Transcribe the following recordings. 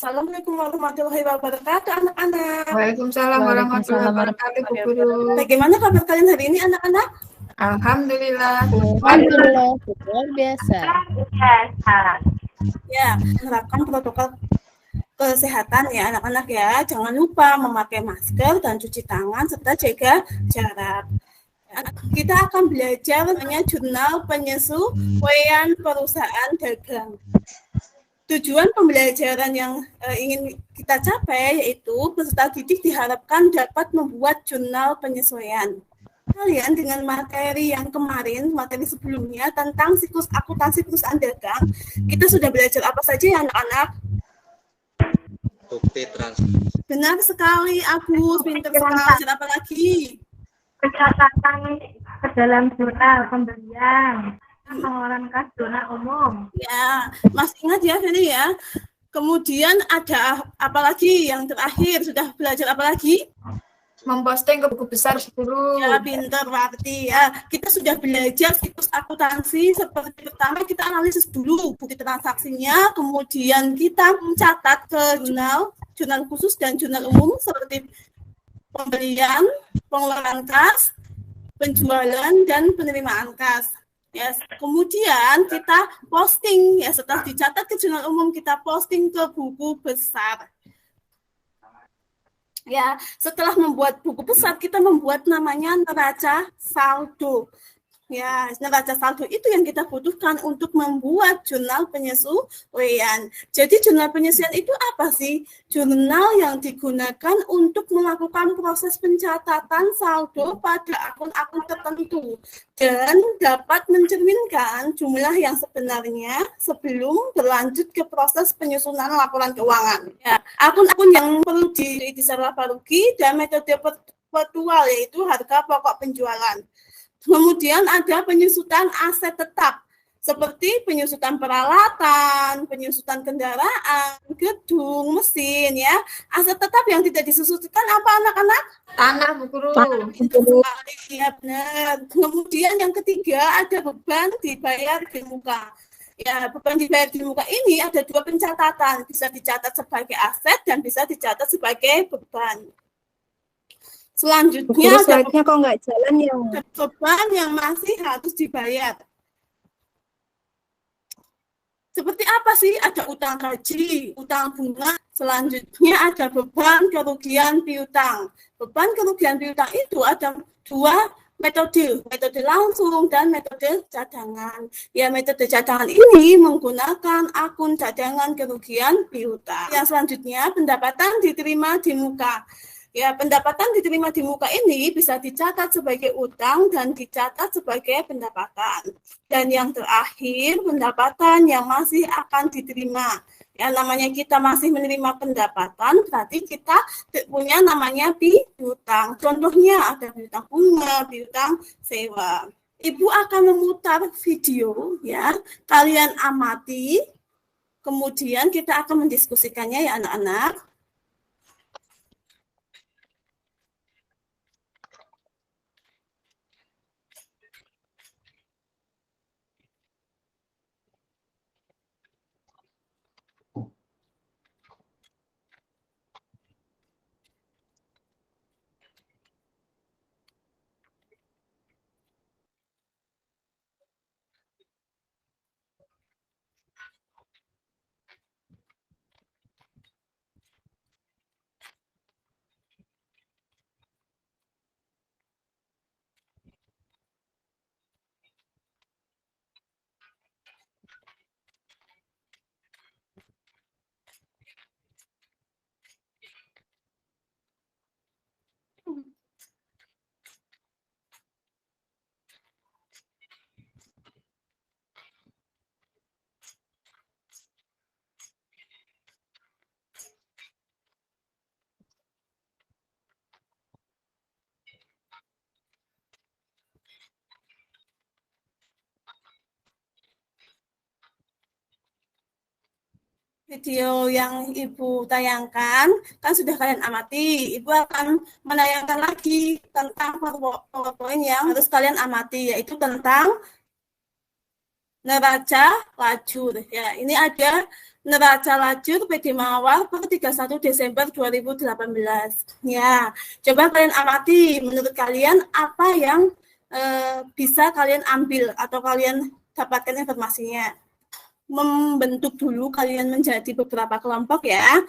Assalamualaikum warahmatullahi wabarakatuh, anak-anak. Waalaikumsalam warahmatullahi wabarakatuh, Bu Guru. Bagaimana kabar kalian hari ini, anak-anak? Alhamdulillah. Alhamdulillah, luar biasa. Ya, menerapkan protokol kesehatan ya anak-anak ya. Jangan lupa memakai masker dan cuci tangan serta jaga jarak. Kita akan belajar namanya jurnal penyesuaian perusahaan dagang. Tujuan pembelajaran yang ingin kita capai yaitu peserta didik diharapkan dapat membuat jurnal penyesuaian. Kalian dengan materi yang kemarin, materi sebelumnya tentang siklus akuntansi perusahaan dagang, kita sudah belajar apa saja ya anak-anak? Bukti transaksi. Benar sekali, Agus. Pintar sekali. Belajar apa lagi? Pencatatan ke dalam jurnal pembelian, pengeluaran kas zona umum. Ya, masih ingat ya Feni ya. Kemudian ada apa lagi yang terakhir? Sudah belajar apa lagi? Memposting ke buku besar, Bu Guru. Ya, pintar berarti ya. Kita sudah belajar siklus akuntansi. Seperti pertama kita analisis dulu bukti transaksinya, kemudian kita mencatat ke jurnal khusus dan jurnal umum seperti pembelian, pengeluaran kas, penjualan, dan penerimaan kas. Ya, kemudian kita posting ya, setelah dicatat ke jurnal umum kita posting ke buku besar. Ya, setelah membuat buku besar kita membuat namanya neraca saldo. Ya, neraca saldo itu yang kita butuhkan untuk membuat jurnal penyesuaian. Jadi jurnal penyesuaian itu apa sih? Jurnal yang digunakan untuk melakukan proses pencatatan saldo pada akun-akun tertentu dan dapat mencerminkan jumlah yang sebenarnya sebelum berlanjut ke proses penyusunan laporan keuangan. Ya, akun-akun yang perlu disalahparuki dan metode virtual yaitu harga pokok penjualan. Kemudian ada penyusutan aset tetap, seperti penyusutan peralatan, penyusutan kendaraan, gedung, mesin, ya. Aset tetap yang tidak disusutkan apa anak-anak? Tanah, Bu Guru. Ya benar. Kemudian yang ketiga ada beban dibayar di muka. Ya, beban dibayar di muka ini ada dua pencatatan, bisa dicatat sebagai aset dan bisa dicatat sebagai beban. Selanjutnya slide-nya kok nggak jalan ya? Beban yang masih harus dibayar. Seperti apa sih? Ada utang gaji, utang bunga. Selanjutnya ada beban kerugian piutang. Beban kerugian piutang itu ada dua metode langsung dan metode cadangan. Ya, metode cadangan ini menggunakan akun cadangan kerugian piutang. Yang selanjutnya pendapatan diterima di muka. Ya, pendapatan diterima di muka ini bisa dicatat sebagai utang dan dicatat sebagai pendapatan. Dan yang terakhir, pendapatan yang masih akan diterima. Ya, namanya kita masih menerima pendapatan, berarti kita punya namanya piutang. Contohnya ada piutang bunga, piutang sewa. Ibu akan memutar video, ya. Kalian amati, kemudian kita akan mendiskusikannya ya anak-anak. Video yang Ibu tayangkan kan sudah kalian amati. Ibu akan menayangkan lagi tentang PowerPoint yang harus kalian amati, yaitu tentang neraca lajur. Ya, ini ada neraca lajur PD Mawar per 31 Desember 2018. Ya, coba kalian amati, menurut kalian apa yang bisa kalian ambil atau kalian dapatkan informasinya. Membentuk dulu kalian menjadi beberapa kelompok ya.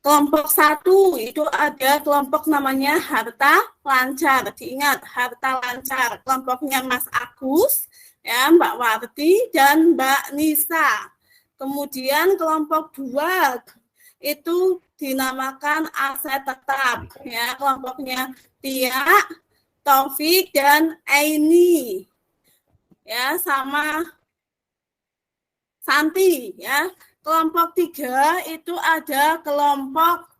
Kelompok 1 itu ada kelompok namanya harta lancar. Diingat, harta lancar. Kelompoknya Mas Agus, ya, Mbak Warti, dan Mbak Nisa. Kemudian kelompok 2 itu dinamakan aset tetap, ya, kelompoknya Tia, Taufik, dan Aini, ya, sama Santi, ya. Kelompok 3 itu ada kelompok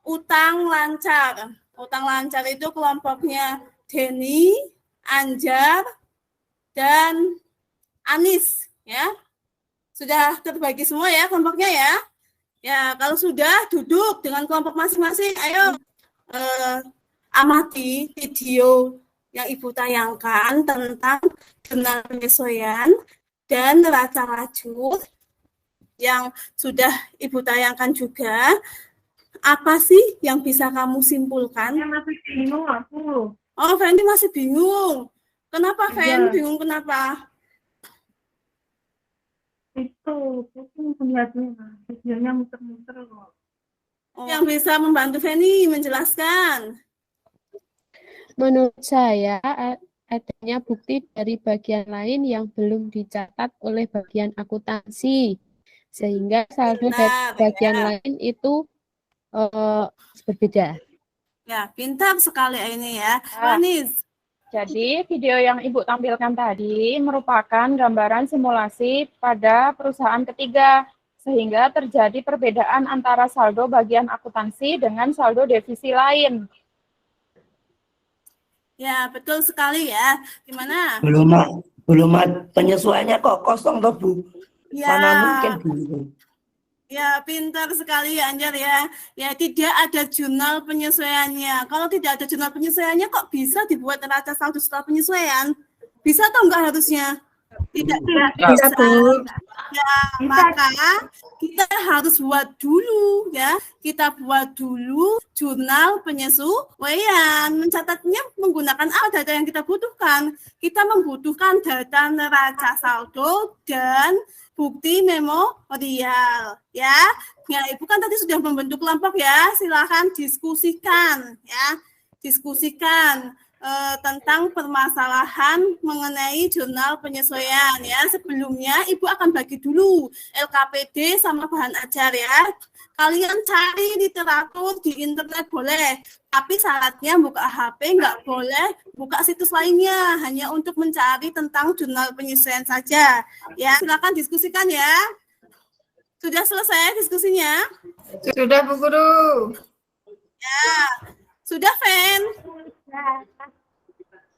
utang lancar. Utang lancar itu kelompoknya Denny, Anjar, dan Anis, ya. Sudah terbagi semua ya kelompoknya ya. Ya, kalau sudah duduk dengan kelompok masing-masing, ayo amati video yang Ibu tayangkan tentang jurnal penyesuaian dan neraca lajur yang sudah Ibu tayangkan juga. Apa sih yang bisa kamu simpulkan? Saya masih bingung aku. Oh, Fendi masih bingung. Kenapa, Fen? Iya. Bingung kenapa? Itu melihatnya, videonya muter-muter kok. Oh, yang bisa membantu Feni menjelaskan. Menurut saya adanya bukti dari bagian lain yang belum dicatat oleh bagian akuntansi, sehingga saldo dari Benar, bagian ya. lain itu berbeda. Ya, pintar sekali ini ya. Ah. Anis. Jadi, video yang Ibu tampilkan tadi merupakan gambaran simulasi pada perusahaan ketiga, sehingga terjadi perbedaan antara saldo bagian akuntansi dengan saldo divisi lain. Ya, betul sekali ya. Gimana? Belum penyesuaiannya kok kosong toh Bu. Ya. Mana mungkin Bu. Ya, pintar sekali ya Anjar ya. Ya, tidak ada jurnal penyesuaiannya. Kalau tidak ada jurnal penyesuaiannya, kok bisa dibuat neraca saldo setelah penyesuaian? Bisa atau enggak harusnya? Tidak Bisa, Bu. Ya, maka kita harus buat dulu ya. Kita buat dulu jurnal penyesuaian. Mencatatnya menggunakan apa data yang kita butuhkan? Kita membutuhkan data neraca saldo dan bukti memorial ya. Ya, Ibu kan tadi sudah membentuk kelompok ya. Silakan diskusikan ya. Diskusikan tentang permasalahan mengenai jurnal penyesuaian ya. Sebelumnya Ibu akan bagi dulu LKPD sama bahan ajar ya. Kalian cari literatur di internet boleh, tapi syaratnya buka HP nggak boleh buka situs lainnya, hanya untuk mencari tentang jurnal penyesuaian saja. Ya, silakan diskusikan ya. Sudah selesai diskusinya? Sudah, Bu Guru. Ya. Sudah, Fen?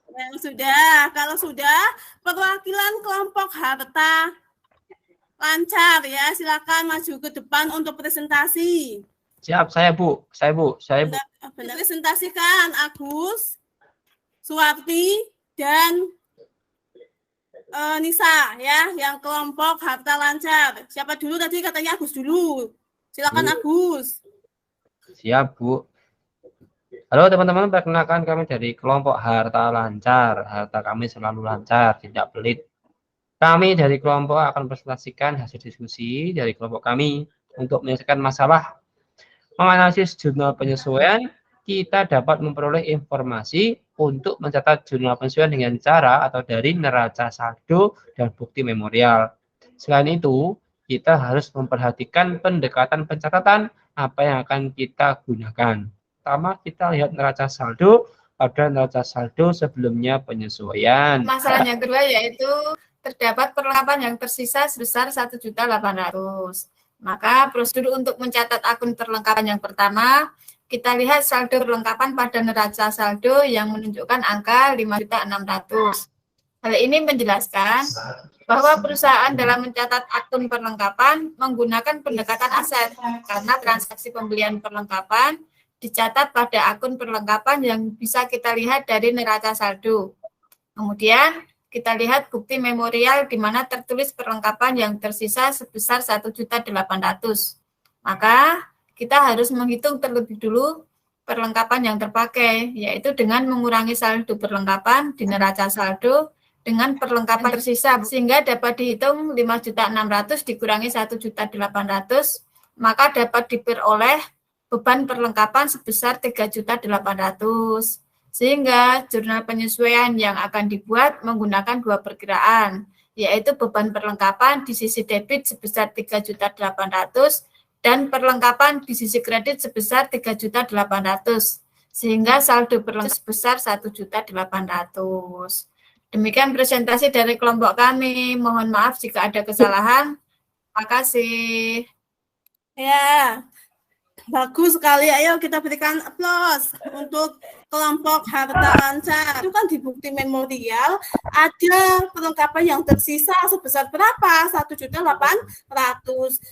Ya, sudah. Kalau sudah, perwakilan kelompok harta lancar ya, silakan maju ke depan untuk presentasi. Siap, saya Bu. Benar, presentasikan Agus, Suwarti, dan Nisa ya, yang kelompok harta lancar. Siapa dulu tadi katanya Agus dulu. Silakan Agus. Siap, Bu. Halo teman-teman, perkenalkan kami dari kelompok harta lancar. Harta kami selalu lancar, tidak pelit. Kami dari kelompok akan presentasikan hasil diskusi dari kelompok kami untuk menyelesaikan masalah menganalisis jurnal penyesuaian. Kita dapat memperoleh informasi untuk mencatat jurnal penyesuaian dengan cara atau dari neraca saldo dan bukti memorial. Selain itu, kita harus memperhatikan pendekatan pencatatan apa yang akan kita gunakan. Pertama, kita lihat neraca saldo pada neraca saldo sebelumnya penyesuaian. Masalah yang kedua yaitu terdapat perlengkapan yang tersisa sebesar 1.800.000. Maka prosedur untuk mencatat akun perlengkapan yang pertama, kita lihat saldo perlengkapan pada neraca saldo yang menunjukkan angka 5.600.000. Hal ini menjelaskan bahwa perusahaan dalam mencatat akun perlengkapan menggunakan pendekatan aset karena transaksi pembelian perlengkapan dicatat pada akun perlengkapan yang bisa kita lihat dari neraca saldo. Kemudian kita lihat bukti memorial di mana tertulis perlengkapan yang tersisa sebesar 1.800.000. Maka kita harus menghitung terlebih dulu perlengkapan yang terpakai, yaitu dengan mengurangi saldo perlengkapan di neraca saldo dengan perlengkapan tersisa, sehingga dapat dihitung 5.600.000 dikurangi 1.800.000, maka dapat diperoleh beban perlengkapan sebesar 3.800.000. Sehingga jurnal penyesuaian yang akan dibuat menggunakan dua perkiraan, yaitu beban perlengkapan di sisi debit sebesar 3.800.000 dan perlengkapan di sisi kredit sebesar 3.800.000, sehingga saldo perlengkapan sebesar 1.800.000. Demikian presentasi dari kelompok kami. Mohon maaf jika ada kesalahan. Terima kasih. Ya, bagus sekali. Ayo kita berikan aplaus untuk kelompok harta lancar. Itu kan di bukti memorial ada perlengkapan yang tersisa sebesar berapa? 1.800.000.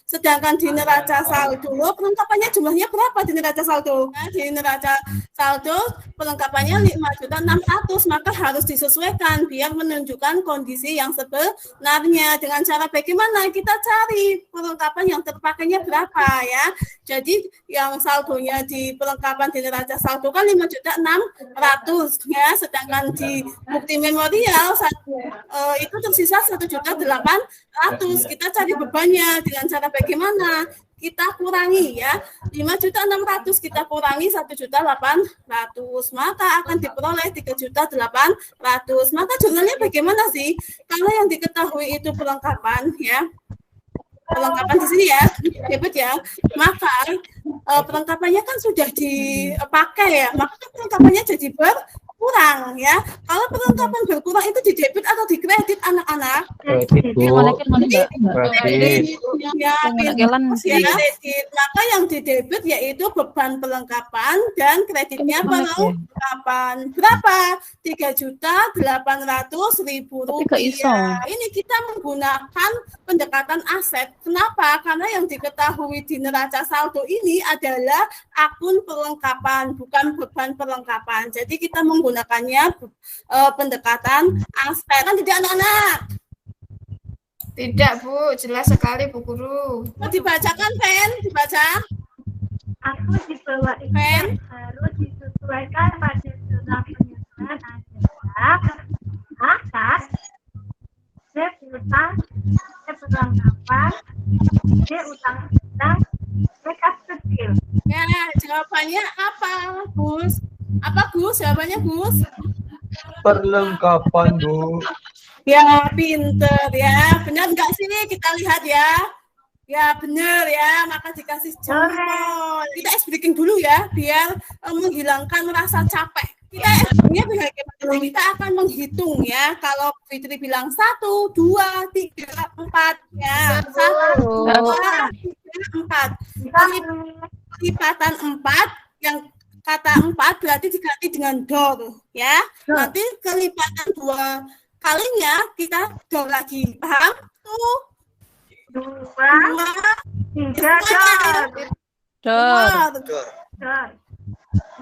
Sedangkan di neraca saldo perlengkapannya jumlahnya berapa di neraca saldo? Nah, di neraca saldo perlengkapannya 5.600.000, maka harus disesuaikan biar menunjukkan kondisi yang sebenarnya. Dengan cara bagaimana? Kita cari perlengkapan yang terpakainya berapa ya. Jadi yang saldonya di perlengkapan di neraca saldo kan 5.600.000 ya, sedangkan di bukti memorial itu tersisa 1.800.000. Kita cari bebannya dengan cara bagaimana? Kita kurangi ya, 5.600.000 kita kurangi 1.800.000, maka akan diperoleh 3.800.000. Maka jurnalnya bagaimana sih? Kalau yang diketahui itu perlengkapan ya, perlengkapan di sini ya, debit ya, maka perlengkapannya kan sudah dipakai ya, maka perlengkapannya jadi berkurang ya. Kalau perlengkapan berkurang itu di debit atau di kredit anak-anak? Kredit, Bu. Kredit. Ya, kredit. Maka yang di debit yaitu beban perlengkapan dan kreditnya perlengkapan. Berapa? 3.800.000 rupiah. Ini kita menggunakan pendekatan aset. Kenapa? Karena yang diketahui di neraca saldo ini adalah akun perlengkapan, bukan beban perlengkapan. Jadi kita menggunakannya pendekatan aset. Kan tidak anak-anak? Tidak, Bu. Jelas sekali, Bu Guru. Dibacakan, Pen? Dibaca. Aku di bawah ini harus disesuaikan pada jurnal penyesuaian adalah atas D utang, D perlengkapan, D utang piutang, D kas kecil. Ya, jawabannya apa, Gus? Apa, Gus? Jawabannya, Gus? Perlengkapan, Bu. Ya, pinter ya. Benar nggak sih? Kita lihat ya. Ya, benar ya. Maka dikasih jempol. Kita ice breaking dulu ya, biar menghilangkan rasa capek. Kita akan menghitung ya. Kalau Fitri bilang 1, 2, 3, 4 ya. 1, 2, 3, 4. Kelipatan 4 yang kata 4 berarti diganti dengan dor ya. Nanti kelipatan 2 kalinya kita dor lagi. Paham? 2, 3, dor.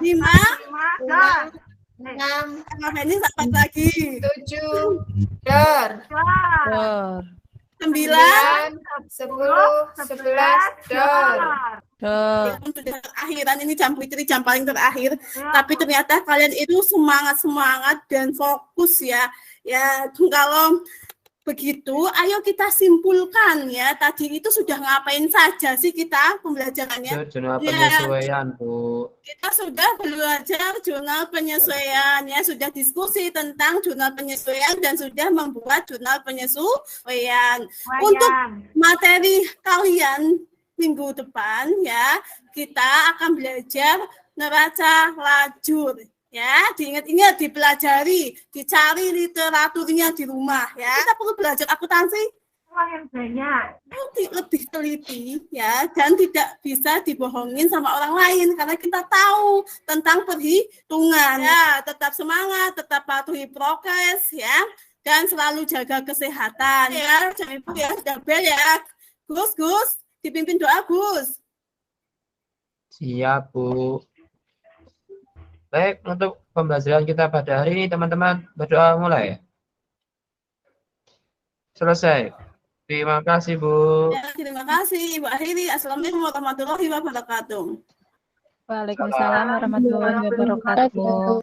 5, 6. Ini dapat lagi. 7, dor. 9, 10, 11, dor. Sudah akhiran, ini jam Fitri jam paling terakhir. Tapi ternyata kalian itu semangat dan fokus ya. Ya, kalau begitu, ayo kita simpulkan ya. Tadi itu sudah ngapain saja sih kita pembelajarannya? Jurnal penyesuaian, Bu. Kita sudah belajar jurnal penyesuaian ya, sudah diskusi tentang jurnal penyesuaian dan sudah membuat jurnal penyesuaian. Untuk materi kalian minggu depan ya, kita akan belajar neraca lajur. Ya, diingat-ingat, dipelajari, dicari literaturnya di rumah ya. Kita perlu belajar akuntansi yang banyak, lebih teliti ya, dan tidak bisa dibohongin sama orang lain karena kita tahu tentang perhitungan. Ya, tetap semangat, tetap patuhi prokes ya, dan selalu jaga kesehatan ya. Jangan lupa ya, double ya. Gus, dipimpin doa, Gus. Siap, Bu. Baik, untuk pembelajaran kita pada hari ini, teman-teman, berdoa mulai. Selesai. Terima kasih, Bu. Ya, terima kasih Ibu Akhiri. Assalamualaikum warahmatullahi wabarakatuh. Waalaikumsalam warahmatullahi wabarakatuh.